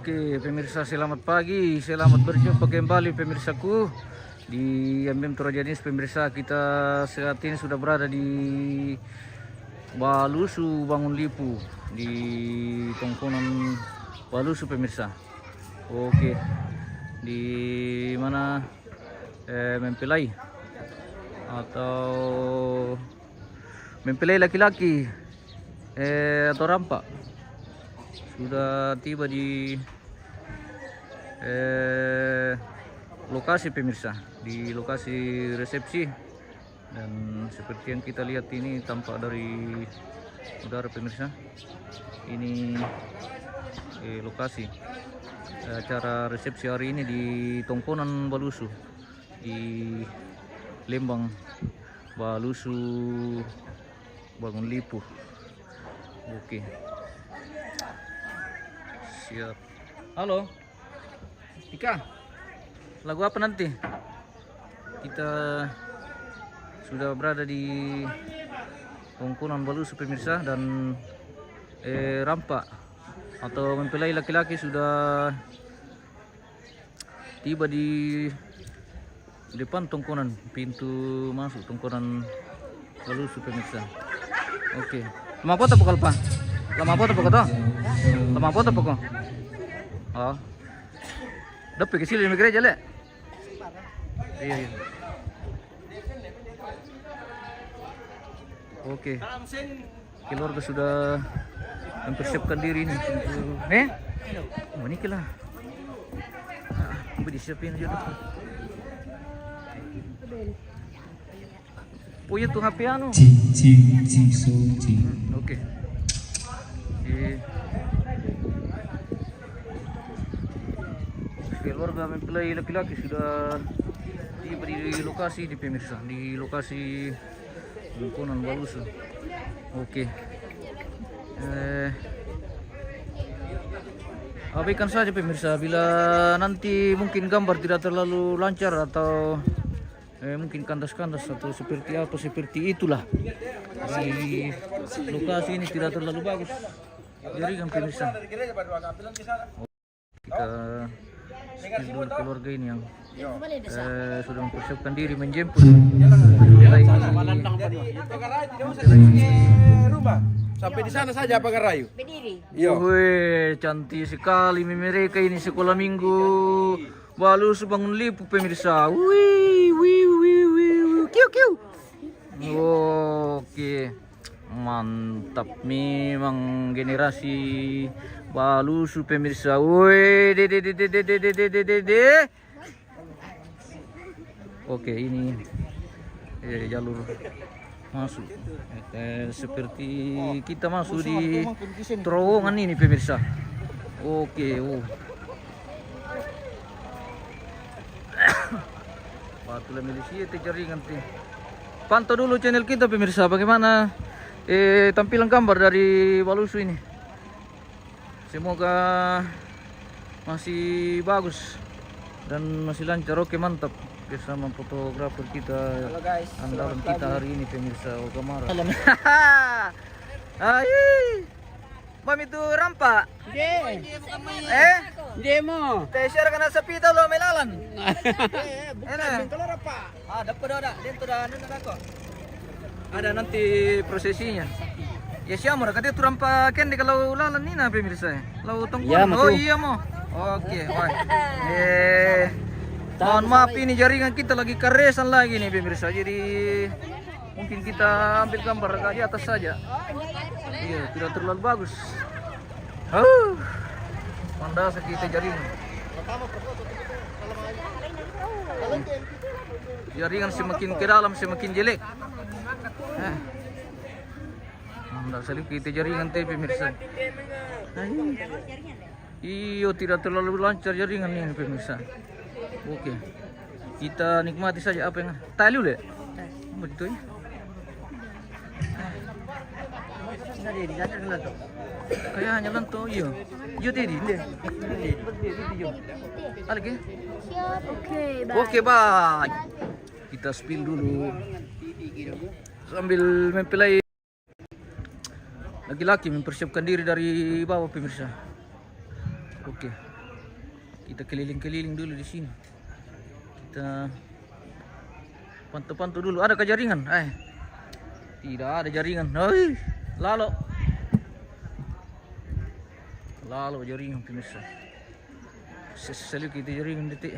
Oke, pemirsa selamat pagi, selamat berjumpa kembali pemirsaku di MM Torajanis. Pemirsa, kita saat ini sudah berada di Balusu Bangun Lipu, di tongkonan Balusu pemirsa. Oke, di mana mempelai atau mempelai laki-laki atau rampak sudah tiba di lokasi pemirsa, di lokasi resepsi, dan seperti yang kita lihat ini tampak dari udara pemirsa, ini lokasi acara resepsi hari ini di tongkonan Balusu di Lembang, Balusu Bangun Lipu. Oke, siap. Halo Ika, lagu apa nanti? Kita sudah berada di tongkonan Balusu pemirsa, dan rampak atau mempelai laki-laki sudah tiba di depan tongkonan, pintu masuk tongkonan Balusu pemirsa. Oke, lama apa apa kalpa? Lama apa apa kata? Lama apa apa kok? Oh, dapat ke sini gereja le? Iya, iya. Oke, keluarga sudah mempersiapkan diri nih. Oh, ini lah. Disiapin aja dulu. Punya tuh HP anu. Oke. Keluarga mempelai laki-laki sudah tiba di lokasi di pemirsa, di lokasi tongkonan Balusu. Oke. Abaikan saja pemirsa bila nanti mungkin gambar tidak terlalu lancar atau mungkin kandas-kandas atau seperti apa, seperti itulah. Di lokasi ini tidak terlalu bagus jaringan pemirsa. Kita dulu keluarga ini yang sudah mempersiapkan diri menjemput sampai di sana saja pakai rayu. Berdiri. Wih, cantik sekali mereka ini, sekolah minggu Balusu Bangun Lipu pemirsa. Wih, wih, wih, wih, kiu, kiu. Oke, mantap memang generasi Balusu pemirsa. Wih, de. Oke, ini jalur masuk seperti kita masuk di terowongan ini pemirsa. Oke, Patulah milisi jaringan tuh. Pantau dulu channel kita pemirsa, bagaimana tampilan gambar dari Balusu ini. Semoga masih bagus dan masih lancar. Oke, mantap bersama fotografer kita, andalan kita hari ini pemirsa, Ogamara. Hai, bam itu rampak. Demo. Share kana sa pita lo melalan. Ada nanti prosesinya. Ya siamo ra kate rampak ken kalau lalan ni na pemirsa. Lau tongkol. Oh iya mo. Oke, mohon maaf ini jaringan kita lagi karesan lagi nih pemirsa, jadi mungkin kita ambil gambar agak di atas saja. Iya, tidak terlalu bagus. Mandas kita jaringan. Jaringan semakin ke dalam semakin jelek. Mandas kita jaringan teh pemirsa. Iyo, tidak terlalu lancar jaringan ini pemirsa. Oke, kita nikmati saja apa yang tali udah. Betul ya. Kayaknya lanto iyo. Iyo tadi deh. Lagi. Oke, bye. Kita spill dulu sambil mempelai laki-laki mempersiapkan diri dari bawah pemirsa. Oke. Kita keliling-keliling dulu di sini. Kita pantau-pantau dulu. Ada jaringan? Tidak ada jaringan. Lalu jaringan pemirsa. Selalu kita jaringan detik.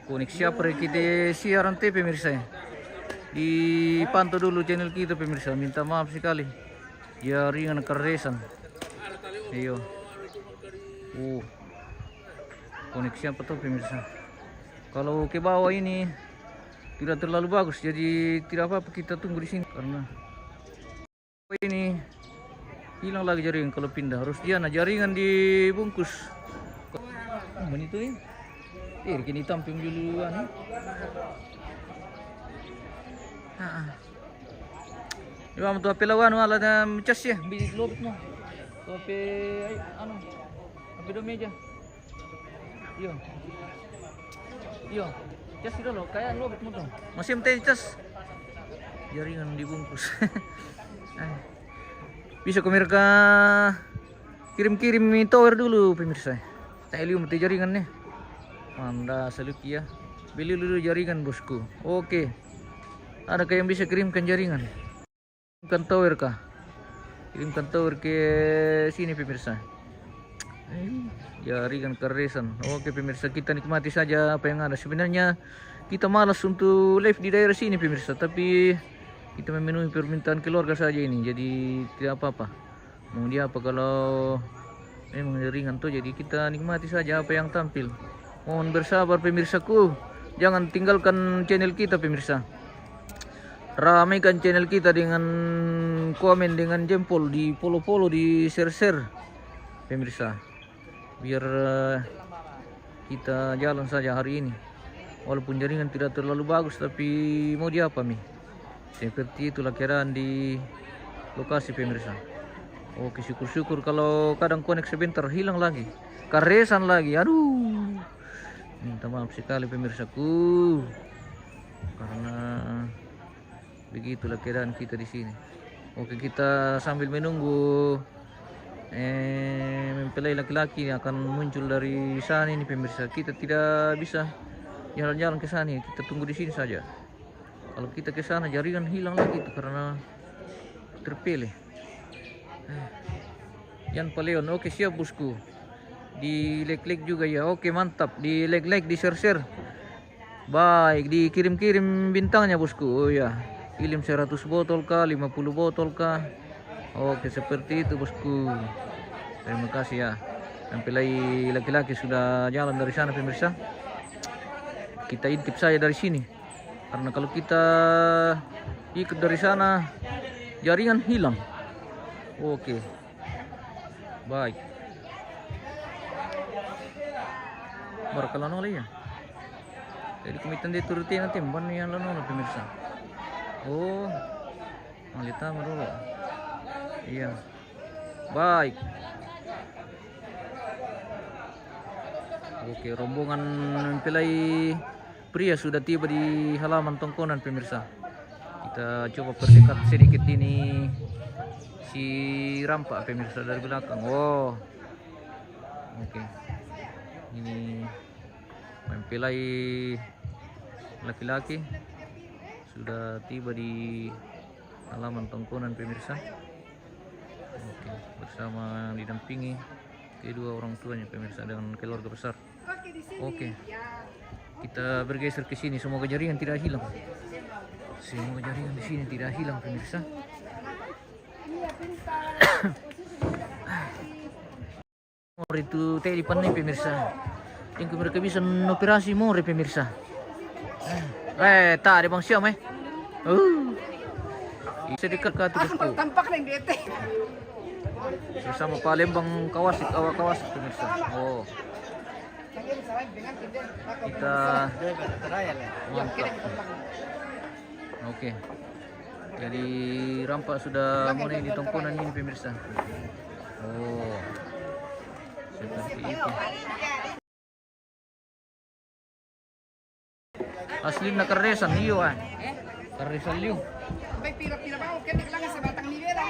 Koneksi apa kita siaran TV pemirsa. Dipantau dulu channel kita pemirsa. Minta maaf sekali. Jaringan keresan. Iyo. Koneksi apa tuh pemirsa? Kalau ke bawah ini tidak terlalu bagus, jadi tidak apa-apa kita tunggu di sini karena ini hilang lagi jaringan kalau pindah. Harus dia jaringan dibungkus. Menit itu ya. Kini tamping duluan. Iba mo to pelawan wala na chas ya, bi lobit mo. To pe ay ano. Abido meja. Yo. Chas itu loh, kayak lobit mo to. Masih mtay chas. Jaringan dibungkus. Bisa pemirsa kirim-kirim tower dulu pemirsa. Helium mati jaringan nih. Anda seluki ya. Beli dulu jaringan bosku. Oke. Adakah yang bisa kirimkan jaringan? Kirimkan tower kah? Kirimkan tower ke sini pemirsa. Jaringan keresan. Oke pemirsa, kita nikmati saja apa yang ada. Sebenarnya kita malas untuk live di daerah sini pemirsa, tapi kita memenuhi permintaan keluarga saja ini. Jadi tidak apa-apa. Mau dia apa kalau memang jaringan tuh, jadi kita nikmati saja apa yang tampil. Mohon bersabar pemirsaku. Jangan tinggalkan channel kita pemirsa. Ramaikan channel kita dengan komen, dengan jempol, di follow-follow, di share-share pemirsa. Biar kita jalan saja hari ini. Walaupun jaringan tidak terlalu bagus, tapi mau diapa mi? Seperti itulah keadaan di lokasi pemirsa. Oke, syukur-syukur kalau kadang konek sebentar hilang lagi. Karesan lagi. Aduh. Minta maaf sekali pemirsaku. Karena begitulah keadaan kita di sini. Oke, kita sambil menunggu mempelai laki-laki akan muncul dari sana ini pemirsa. Kita tidak bisa jalan-jalan ke sana. Kita tunggu di sini saja. Kalau kita ke sana jaringan hilang lagi itu karena terpilih. Yan Paleon, oke siap bosku. Di like juga ya. Oke mantap. Di like, di share. Baik, dikirim-kirim bintangnya bosku. Oh ya. Kirim 100 botol kah, 50 botol kah? Oke, seperti itu bosku. Terima kasih ya. Mempelai laki-laki sudah jalan dari sana pemirsa. Kita intip saja dari sini. Karena kalau kita ikut dari sana jaringan hilang. Oke. Baik. Barakalan oleh ya. Jadi komitan di turutin nanti ban yang lalu pemirsa. Oh. Malita dulu. Iya. Baik. Oke, rombongan mempelai pria sudah tiba di halaman tongkonan pemirsa. Kita coba perdekat sedikit ini si rampak pemirsa dari belakang. Oh. Oke. Ini mempelai laki-laki sudah tiba di halaman tongkonan pemirsa. Oke, bersama didampingi kedua orang tuanya pemirsa dengan keluarga besar. Oke. Kita bergeser ke sini, semoga jaringan tidak hilang. Semoga jaringan di sini tidak hilang pemirsa. More itu telepan nih pemirsa. Yang mereka bisa operasi more pemirsa. Tak ada bang siam sedikit ke atasku. Tampak nih dia teh. Sama Palembang Kawasik pemirsa. Oh. Kita mantap. Oke. Jadi rampak sudah mulai di tongkonan ini pemirsa. Oh. Seperti itu. Asli na karesan liyo Karesan liyo. Sampai pira-pira bau kan lang sa batang nivela.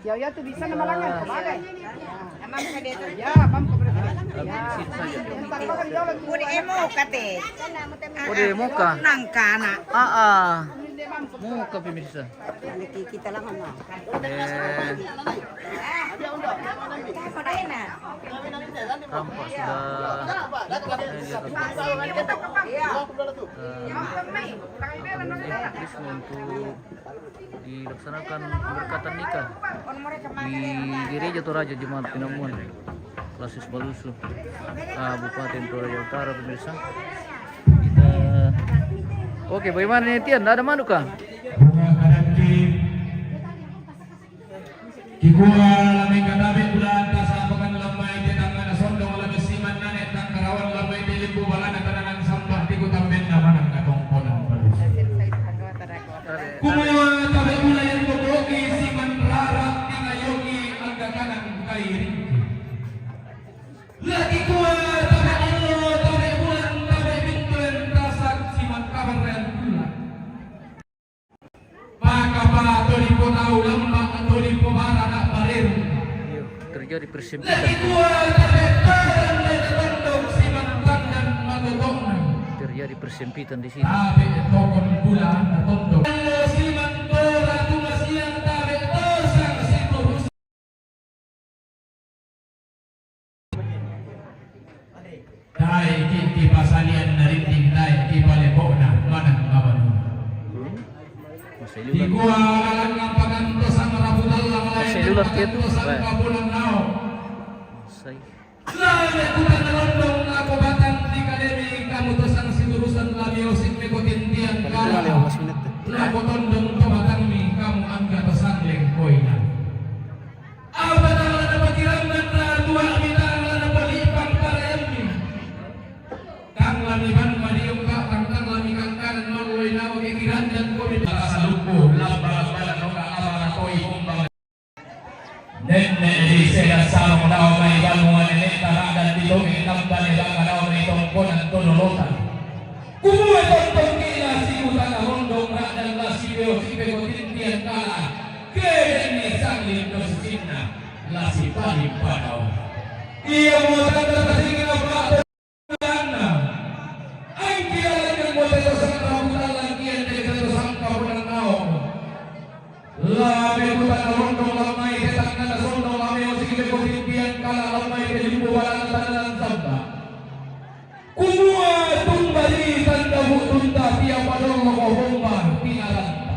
Ya tuh bisa nama langan kemana? Emang ka dito. Ya, pam ko berarti. Habisin saja. Pwede emo kate. Pwede muka. Nang kana. Muka pemirsa. Nakikita lang ano. Tampak sudah untuk dilaksanakan pemberkatan nikah di gereja Toraja Jemaat Pinamuan Klasis Balusu, Kabupaten Toraja Utara pemirsa. Kita oke, bagaimana nih Tian? Ada madu kah? Kikuha lamay katabi bulan kasabakan lamay tinangan na sondong lamay siman nanet ng karawan lamay dilibu balan at tanangan sampah di kutamin naman ang katongkonan balus. Kumuha tabi bulan yung tutuki siman rarak tingayogi ang gaganang kairin. Lagi kuha tabi ulo tabi bulan tabi bintuin tasag siman kabaryan bulan. Maka pa tuloy po tao lambak at tuloy po para na parir. Terjadi persempitan. Terjadi persempitan di sini. Tabi tokon bulan na tondok. Siman tora tumasiyang tabi tosang siturus. Dahil kiti pasalian na rinting dahil kipalebo na manang mabano. Masih Di lulat. gua alang ng pagantos ang marabudal lang Masih lulat gitu. ang kabulang nao. Saya Lale kutan rondong ako batang di kademi kamutos ang sinurusan music me kotindian kala. Lako tondong to batang mi kamu angga to sangleng koina. Apa na pakiramdan na tuwa mitang na palipang parayam mi. Kang lamiban maliyong ka kang lami kang kanan maluloy na wakikiran dan ko mi sa lupo labas bala no ka ala koy kumbang. Nenne di sela salong daw may balungan ni taradan dito may nambal nila ka daw may tungkol ang tunulutan. Kumuha tong kila si utang rondong radan la si beo si beo tindian kala. Keren ni sang lindo sinna la si paling padaw. Iya mo tanda kasing na pa. Ay kilala ng mo tayo sa rambutan lang kiyan dito sa kabulan nao. Labi utang rondong lamay detang na sondong lamay o sige ko tindian kala lamay kelimpo wala na tanan samba. Kumuha tumbali tanda tunda tiap padong ko bomba pinalanta.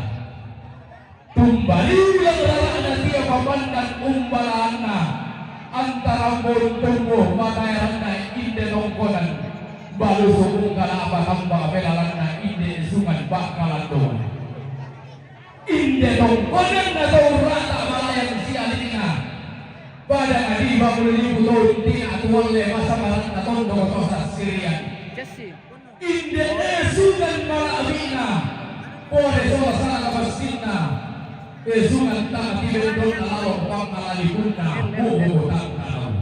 Tumbali lang rana tiap papandan umbalana antara tunggu matayan na inde nongkonan balu sukung kala apa hamba pelalan na inde sungan bakalan doan. Inde nongkonan na daw rata malayan si alina. Pada adi babuli buto tina atuan le masa malang na tondo ko sa Syria. Jesse. Inde sungan malabina. Pore sola sana kapasina. Sungan ta tibendon na lalo pang malalipuna. Buho tang tanaw.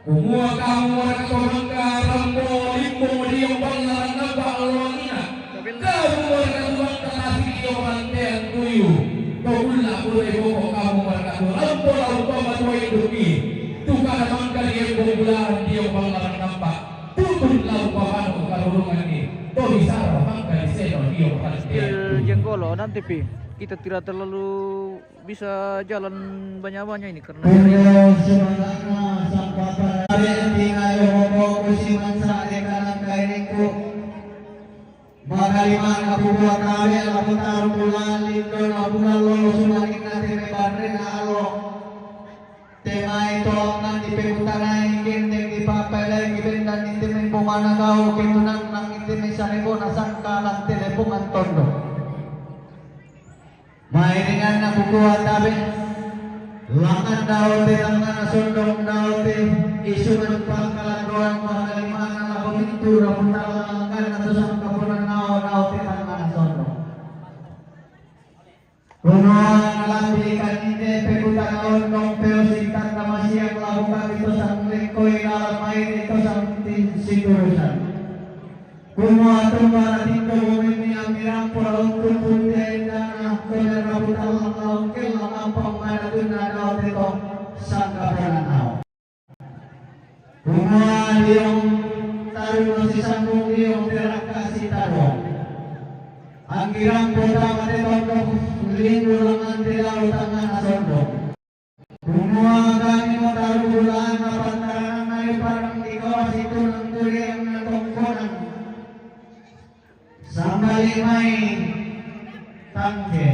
Kumuha ka mo na katomangka rambo limbo liyong banglaran na baalwangina. Kamu mo na katomangka nasi liyong mantean tuyo. Kawula po na ibo kamu mo na katomangka. Rambo lang pa matuay duki. Tuka naman ka liyong bumularan liyong banglaran nampak. Tutun lang pa mano karulungan ni. Tomisara mangka di seno liyong mantean tuyo. Jenggolo nanti pi kita tidak terlalu bisa jalan banyak-banyak ini karena Magalimang kabubuha kami ang kapuntarong bulan lindol na bulan lolo sumangin natin may barre na alo. Tema ito ang nandipemutan na ingin ng ipapalay ibindan hindi may pumanagaw kinunan ng hindi may saribo na sangkalang telepong ang tondo. Mainingan na kukuha tabi. Langan daw ang nasundong daw isunod pang kalanduan magalimang ang lakumintura puntalang at sa kapunan daw ang nasundong. Kuno ang lambi kaninde pegutan ondong peosintan na masiyang lakukan ito sa lingkoy lalamay ito sa siturusan. Kuno atong parating gawin niya mirang puralong kumpulya na kaya rabutan lang laungkil lang ang pangmanadun na sambung iyong teraka si taro. Ang girang puta matitondok, linggo lang ang dilaw tangan asondok. Kumuha kami mo tarulaan na pantaran ay parang ikaw ito ng tuloy ang natungkonan. Sa malimay tangke.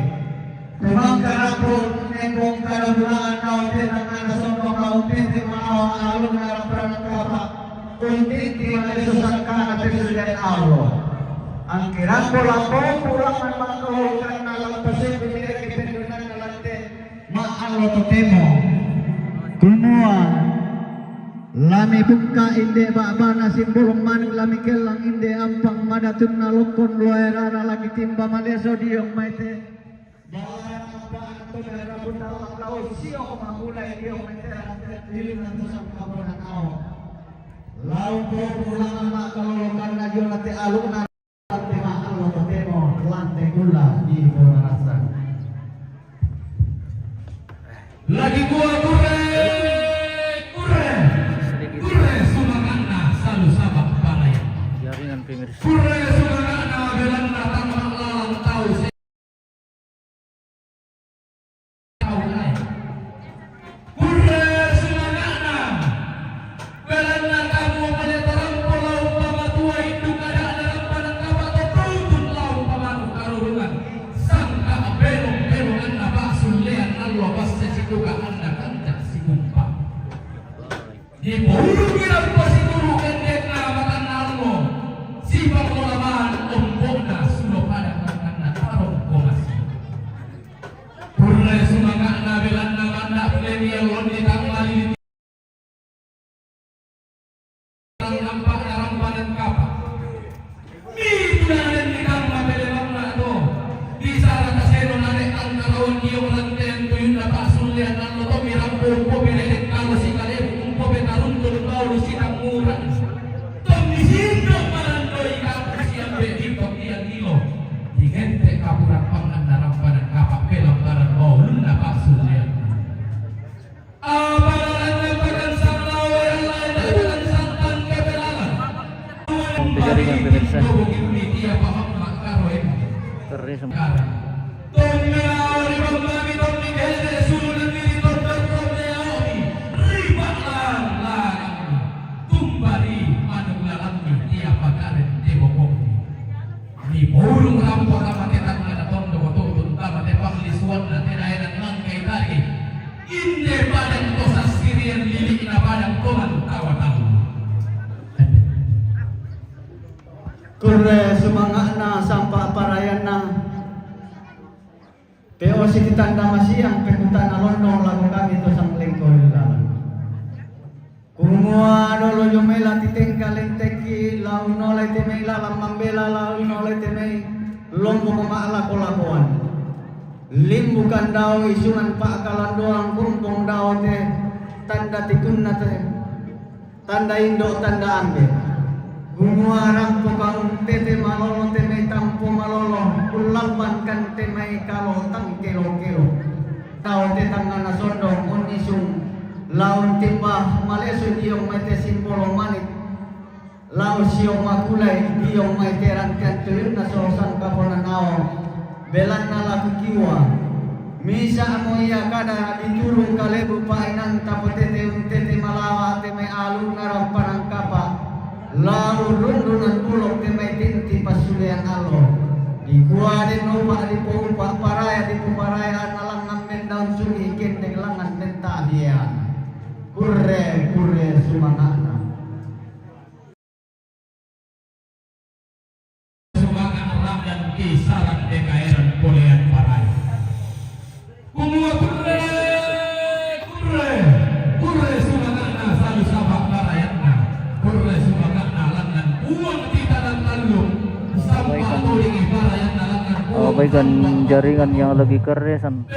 Kumang karapon, nengkong karabulaan na utin ang anasondok na utin di maawa along narapan ng kapa. Utin di malisusang ka na President Alo. Ang kirang po pulang ng mga kahulugan na lampasin binigay kipendunan na lante maalo to temo. Kumuha lami buka inde baba na simbolong maning lami kelang inde ampang madatun na lokon luera na lagi timba maleso diyong maite bawa apaan to mera bunda lang laos siyo kumahulay diyong maite hiling na to sa kabunan ao lau po pulang ang mga kahulugan na diyong nati alung na lante maalo to temo lante gula di Bonarasan. Lagi gua kure sumangana salu sabak paraya. Jaringan pemirsa. Kure sumangana belanda tamang lalang tahu tahu ay. Kure sumangana belanda kamu menetarang pulau pamatua induk ada dalam padang kapak totun lau pamanu karurungan sangka belong-belongan nabak sulean Allah pasca situka anda kandak si kumpa di bulu bilang pasituru kendek na matan almo si pangolaman ombokna sudah pada karena tarong komasi purne sumangga na belanda manda plenia londi tangmali nampak rampanan kapal mi tunanen di kamma belewangna to di sana taseno nare ang karawon iyong lanten tuyun na pasulian ang loto mirampo po binelit kalau si kale umpo betarundol bawlo sinang murang tomisino malandoy kapo siyang bedipok iyang ilo di gente kapurang pangan na rampanan kapal pelang barang bawlo na pasulian apalalan na pagansang lawa yang lain na pagansang kebelangan Jaringan pemirsa. Dia paham makaro ini Keris Kure semangat na sampai parayan na Pero si titanda masiyang pekutan na londong lagu kami to sang lingkod lang. Kumuha no lo yumela titengka lenteki lau no le temela lamambela lau no le temei lombo kemaala kolakuan. Limbukan daw isungan pa kalandoang kumpong daw te tanda tikun na te tanda indo tanda ambe. Kumuha rampo kang tete malolo temei tampo malolo ulalban kan temei kalo tang kilo-kilo. Daw te tangan na sondong unisung laun timba malesu diong mete simbolo manit lau siong makulai diong mete rangkan tulun na sosan kaponan nao belan na laku kiwa misa amo iya kada diturung kalebu painan tapotete untete malawa te may alung narampanang kapa lau rundunan pulok te may tinti pasulian alo di kuwa din upa di pupa paraya di puparaya nalang ngamen daun sungi kendeng langan menta diyan Kure sumangana. Sumbangan orang dan kisaran DKR Polean Parai. Kumuha kure sumangana salu sabak barayatna. Kure sumangana langan uang kita dan lalu sampah tuling barayatna langan. abaikan jaringan yang lagi keresan.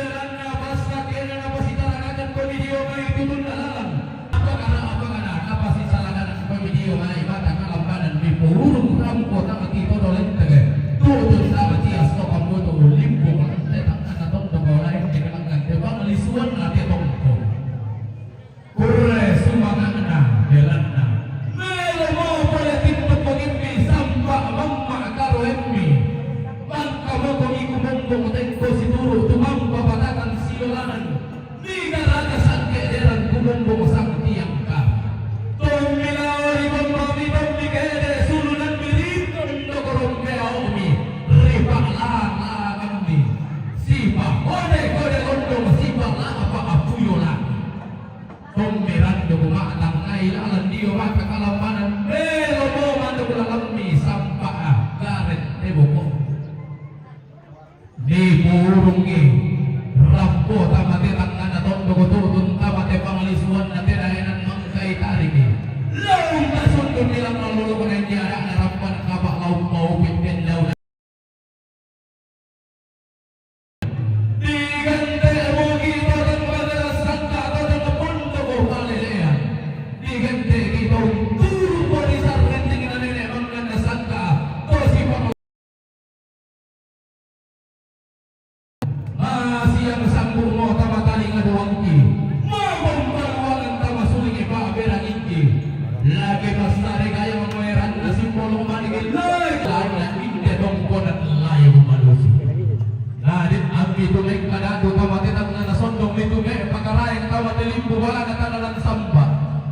bitume pagkaraing tawa tilimbo wala na tanalan samba.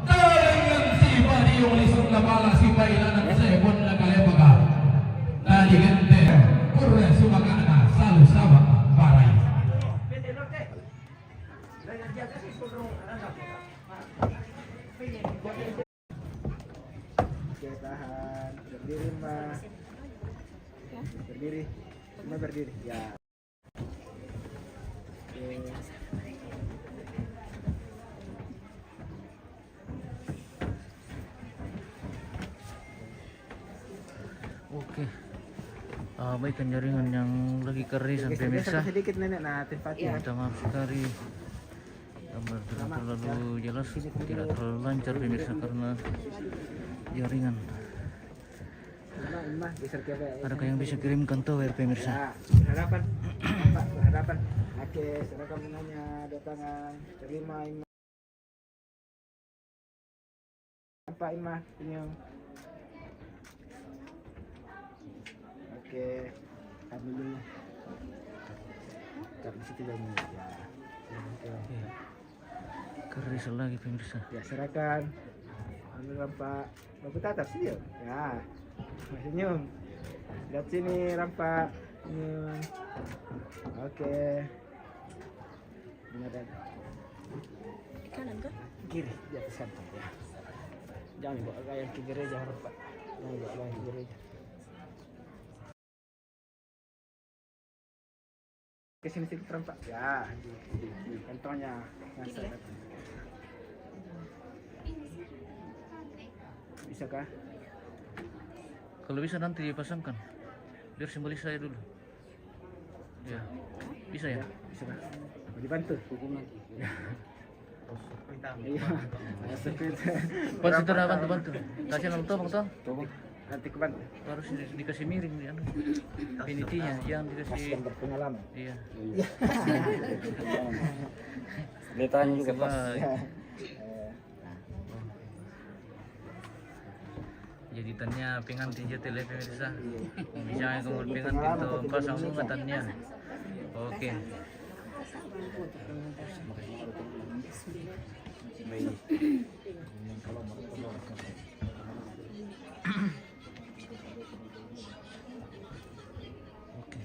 Dengan si Badiong lisong na bala si Bailanan sa ebon na kalebaga. Naligente, kurre sumakana salu sama baray. Oke, tahan. Berdiri, Mbak. Berdiri. Semua berdiri. Ya. Oke. Oke. Abaikan jaringan yang lagi keris sampai pemirsa. Sedikit nenek, nah tempatnya. Minta maaf sekali. Gambar tidak terlalu jelas, tidak terlalu lancar pemirsa karena jaringan. Adakah yang bisa kirimkan tower pemirsa? Ya, berhadapan. Pak, berhadapan. Oke, seragam bunanya, dua tangan. Terima, Ima. Apa, Ima? Senyum. Oke, kami dulu. Kami situ lagi. Ya. Oke. Keris lagi pemirsa. Ya, serahkan. Ambil rampak. Rampak tatap sini ya. Ya. Senyum. Lihat sini rampak. Senyum. Oke. Benar dan. Kanan kan? Kiri di atas kantong ya. Jangan bawa kayak ke gereja rampak. Jangan bawa kayak ke gereja. Ke sini sedikit rampak. Ya, di kantongnya. Masuk. Bisakah? Kalau bisa nanti dipasangkan. Biar simbolis saya dulu. Ya. Bisa ya? Bisakah? Mau dibantu? Ya. Iya. Pak sudah bantu. Kasih nama tolong toh. Nanti ke bantu. Harus dikasih miring dia. Finitinya jangan dikasih Berpengalaman. iya. Letanya juga Coba jadi tanya pengantin jatuh lebih pemirsa. Misalnya kemudian pengantin tuh pasang bungatannya. Oke. Oke.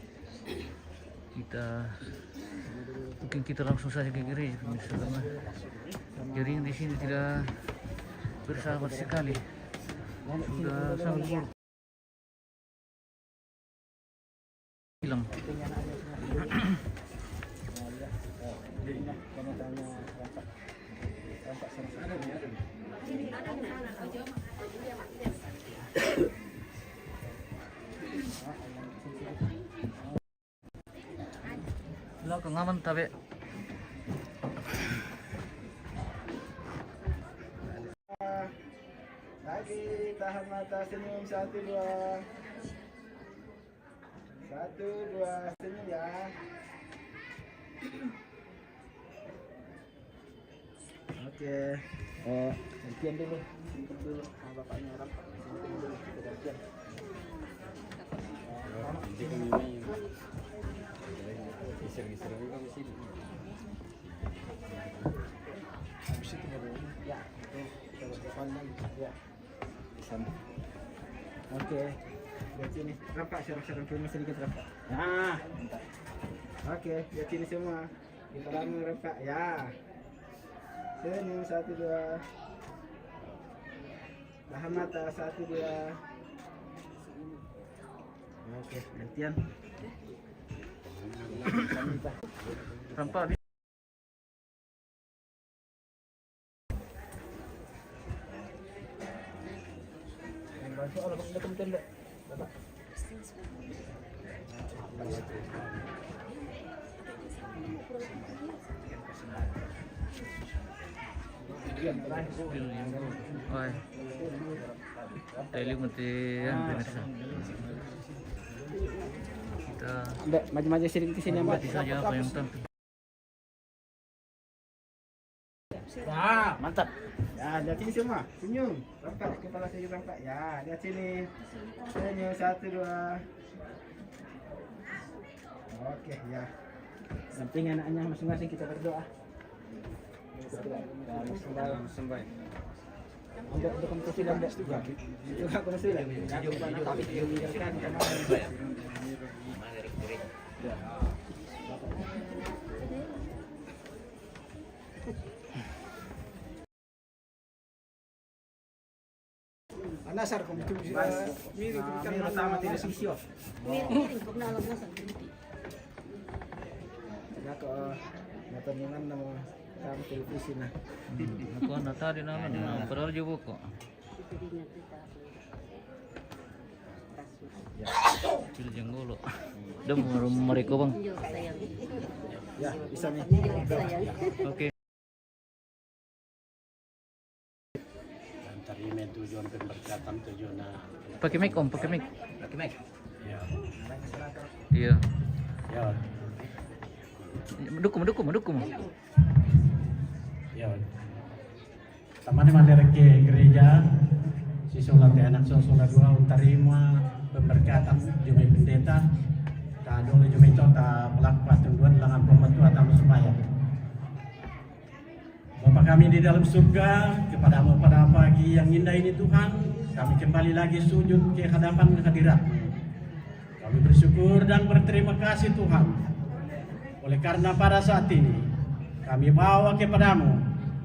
Mungkin kita langsung saja ke gereja pemirsa karena jaringan di sini tidak bersahabat sekali. Sudah sangat buruk. Hilang. Belakang aman tapi lagi tahan mata senyum 1 2 senyum ya. Oke, gantian dulu, simpen dulu sama bapaknya orang. Simpen dulu, kita gantian. geser-geser juga di sini. Habis itu baru ya, itu coba pandang ya. Di sana. Oke, lihat sini. Rampak serang-serang ke sedikit rampak. Nah, mantap. Oke, lihat sini semua. Kita lama rampak ya. Senyum 1 2. Tahan mata 1 2. Oke, gantian. rampak di Bantu Allah bang, udah kemudian deh. Bapak. Oi. Teli mati yan pemirsa. Kita Mbak, maju-maju sedikit ke sini, Mbak. obati saja apa yang tampil. Ya, mantap. Ya, lihat sini semua. Senyum. Rampak, kepala sedikit rampak. Ya, lihat sini. Senyum 1 2. Oke, ya. Samping anaknya masing-masing kita berdoa. Sembah. Udah kamu kasih dah. Itu aku nasi lah. Anasar kung itu miri kan pertama tidak sisio. Miring-miring kung naalam na sa dito. Nako natanungan na mga kami televisi na. Ako natari naman. Padahal juga kok. Cil jenggolo. Udah mereka bang. Sayang. Ya, bisa nih. Sayang. Oke. Terima tujuan pemberkatan tujuan Pakai mic om, pakai mic. ya Iya. ya Mendukung. ya teman-teman dari gereja sisulat anak sisulat dua terima pemberkatan jumlah pendeta tak dulu jumlah itu tak melakukan tunduan dengan pembantu atau supaya Bapa kami di dalam surga, kepadamu pada pagi yang indah ini Tuhan, kami kembali lagi sujud ke hadapan hadirat. Kami bersyukur dan berterima kasih Tuhan. Oleh karena pada saat ini, kami bawa kepadamu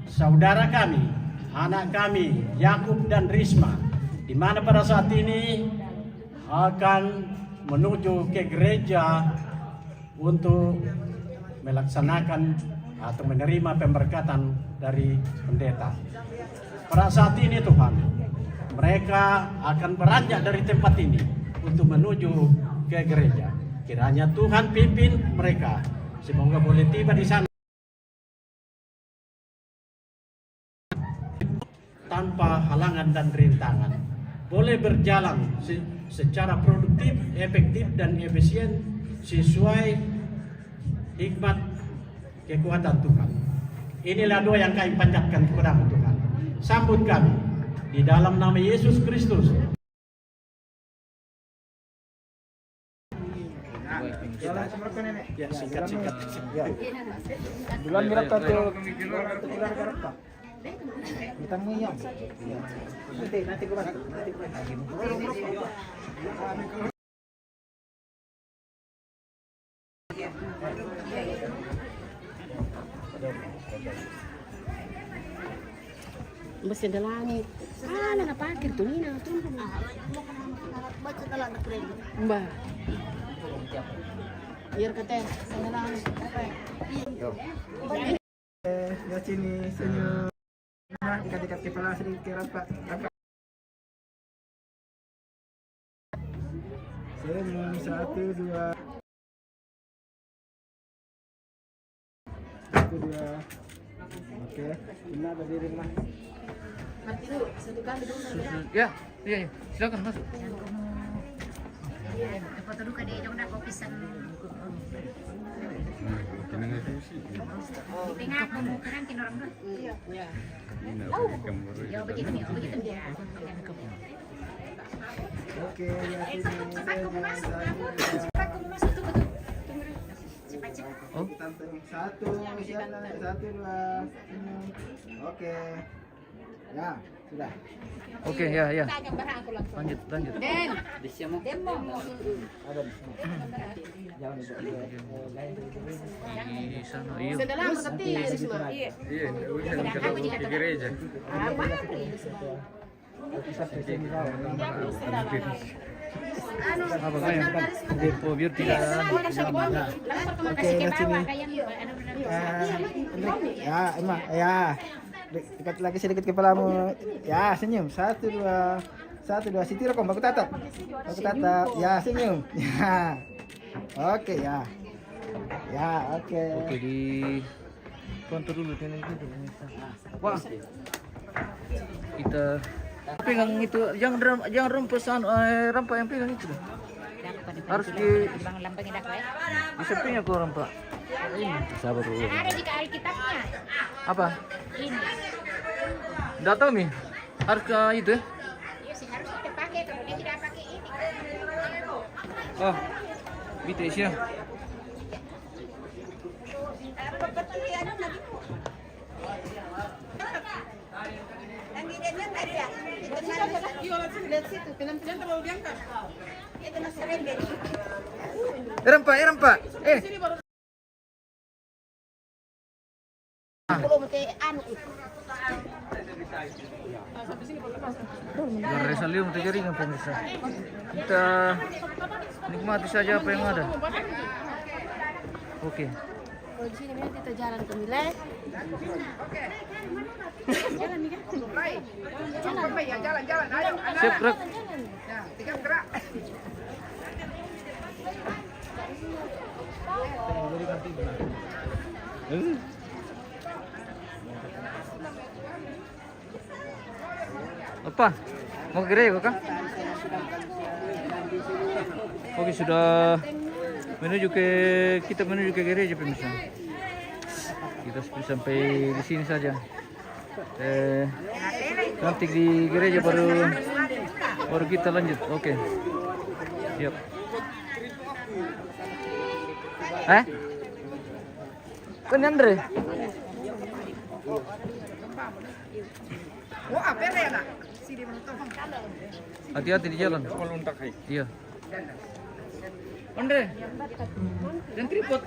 saudara kami, anak kami, Yakub dan Risma, di mana pada saat ini akan menuju ke gereja untuk melaksanakan atau menerima pemberkatan dari pendeta. Pada saat ini Tuhan, mereka akan beranjak dari tempat ini untuk menuju ke gereja. Kiranya Tuhan pimpin mereka, semoga boleh tiba di sana tanpa halangan dan rintangan. Boleh berjalan secara produktif, efektif dan efisien sesuai hikmat kekuatan Tuhan. Inilah doa yang kami panjatkan kepadamu Tuhan. Sambut kami di dalam nama Yesus Kristus. Jalan semerko nenek. Ya, singkat-singkat. Ya. Duluan mirap tuh. Garap Pak. Mitang miyong. Nanti gua bantu. Mesin ada langit. Nana pakir tuh Nina tunggu. Baca dalam nak keren. Mbak. Biar kata sana langit. Ya sini senyum. Ikat-ikat kepala sedikit ke rapat. Senyum 1 2 1 2. Oke, benar ada di rumah. Mati dulu, satu kali dulu. Ya, iya. Silakan masuk. Foto dulu deh, jangan aku pisan. Di tengah aku mau keren tin orang dulu. Iya. Ya begitu nih, begitu ya. Oke, ya sini. Cepat kamu masuk, cepat kamu masuk tuh betul. Cepat. Oh, Tantang 1 siap 1 2 senyum. Oke. Ya, sudah. oke ya. Agak barang aku langsung. Lanjut. Den, demo. Ada di sini. Jangan lupa. Di sana. Iya. Sedalam berarti Risma. Iya. Aku juga ke gereja. Bisa sini tahu. Apa kayak oh, biar tidak Oke, di sini. Ya, Emma, ya. Dekat lagi sedikit kepalamu. Ya, senyum. 1 2 1 2 Siti rekom baku tatap. Ya, senyum. Ya. Oke, ya. Ya, oke. Oke, di kontrol dulu ini gitu. Wah. Kita pegang itu jangan rampas rampak yang pegang itu. Harus di Bang lambangin aku ya. di sampingnya kok rampak. Sabar dulu. Ada di Alkitabnya. Apa? Ini. Enggak tahu nih. Harus ke itu ya? Iya sih harus kita pakai kalau dia tidak pakai ini. Oh. BTS ya. Irem Pak. Kalau mati anu itu. Dari Salium terjadi dengan pemirsa. Kita nikmati saja apa yang ada. Oke. Kalau di sini memang kita jalan ke Milek. Jalan nih kan? Jalan. Siap gerak. Apa? Mau ke gereja kah? Oke, sudah kita menuju ke gereja pemirsa. Kita sampai di sini saja. Nanti di gereja baru kita lanjut. Oke. Siap. Kan Andre? Hati-hati di jalan. Iya. Andre, dan tripod.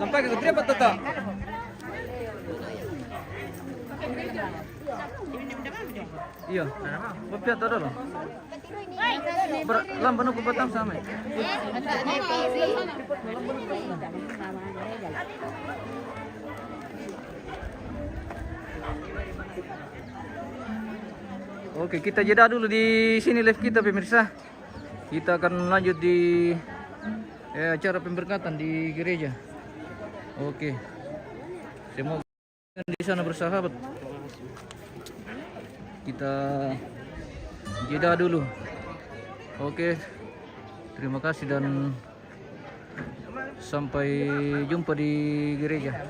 Lampai ke tripod tetap. Iya. Bapak tahu dulu. Lamban aku batang sama. Oke, kita jeda dulu di sini live kita pemirsa. Kita akan lanjut di acara pemberkatan di gereja. Oke. Semoga di sana bersahabat. Kita jeda dulu. Oke. Terima kasih dan sampai jumpa di gereja.